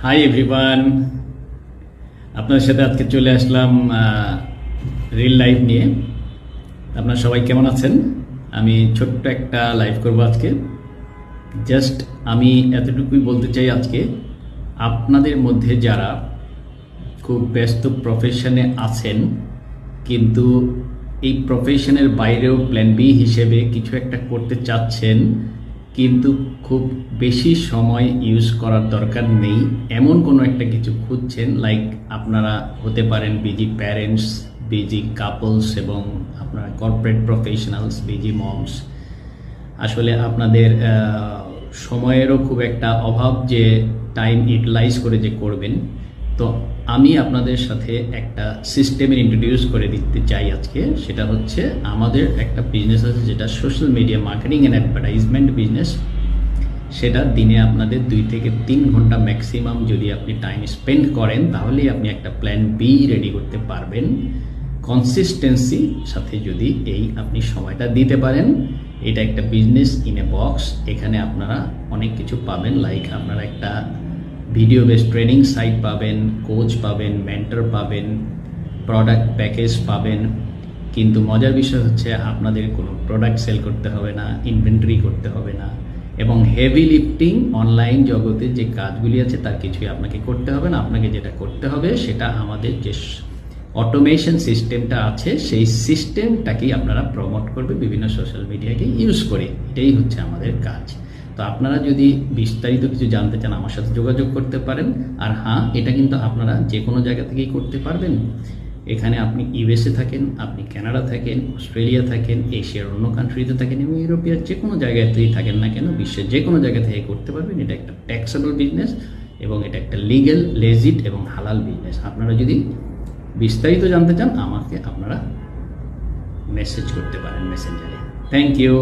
Hi everyone, আপনাদের সাথে আজকে চলে আসলাম রিল লাইভ নিয়ে। আপনারা সবাই কেমন আছেন? আমি ছোট্ট একটা লাইভ করব আজকে। জাস্ট আমি এতটুকুই বলতে চাই, আজকে আপনাদের মধ্যে যারা খুব ব্যস্ত প্রফেশনে আছেন, কিন্তু এই প্রফেশনের বাইরেও প্ল্যান বি হিসেবে কিছু একটা করতে চাচ্ছেন, কিন্তু খুব বেশি সময় ইউজ করার দরকার নেই, এমন কোনো একটা কিছু খুঁজছেন। লাইক আপনারা হতে পারেন বিজি প্যারেন্টস, বিজি কাপলস, এবং আপনারা কর্পোরেট প্রফেশনালস, বিজি মমস। আসলে আপনাদের সময়েরও খুব একটা অভাব যে টাইম ইউটিলাইজ করে যে করবেন। তো আমি আপনাদের সাথে একটা সিস্টেমের ইন্ট্রোডিউস করে দিতে চাই আজকে। সেটা হচ্ছে, আমাদের একটা বিজনেস আছে যেটা social media marketing and advertisement business. সেটা দিনে আপনাদের 2 থেকে 3 ঘন্টা ম্যাক্সিমাম যদি আপনি টাইম স্পেন্ড করেন, তাহলেই আপনি একটা প্ল্যান বি রেডি করতে পারবেন। কনসিস্টেন্সি সাথে যদি আপনি সময়টা দিতে পারেন, এটা একটা বিজনেস ইন এ বক্স। এখানে আপনারা অনেক কিছু পাবেন, লাইক আপনারা একটা ভিডিও বেস ট্রেনিং সাইট পাবেন, কোচ পাবেন, মেন্টর পাবেন, প্রোডাক্ট প্যাকেজ পাবেন। কিন্তু মজার বিষয় হচ্ছে, আপনাদের কোনো প্রোডাক্ট সেল করতে হবে না, ইনভেন্টরি করতে হবে না, এবং হেভি লিফটিং অনলাইন জগতে যে কাজগুলি আছে তার কিছুই আপনাকে করতে হবে না। আপনাকে যেটা করতে হবে, সেটা আমাদের যে অটোমেশন সিস্টেমটা আছে, সেই সিস্টেমটাকেই আপনারা প্রমোট করবে বিভিন্ন সোশ্যাল মিডিয়াকে ইউজ করে। এটাই হচ্ছে আমাদের কাজ। তো আপনারা যদি বিস্তারিত কিছু জানতে চান, আমার সাথে যোগাযোগ করতে পারেন। আর হ্যাঁ, এটা কিন্তু আপনারা যে কোনো জায়গা থেকেই করতে পারবেন। এখানে আপনি ইউএসএ থাকেন, আপনি কানাডা থাকেন, অস্ট্রেলিয়া থাকেন, এশিয়ার অন্য কান্ট্রিতে থাকেন, এবং ইউরোপিয়ার যে কোনো জায়গাতেই থাকেন না কেন, বিশ্বের যে কোনো জায়গা থেকে করতে পারবেন। এটা একটা ট্যাক্সেবল বিজনেস, এবং এটা একটা লিগ্যাল, লেজিট এবং হালাল বিজনেস। আপনারা যদি বিস্তারিত জানতে চান, আমাকে আপনারা মেসেজ করতে পারেন মেসেঞ্জারে। Thank you.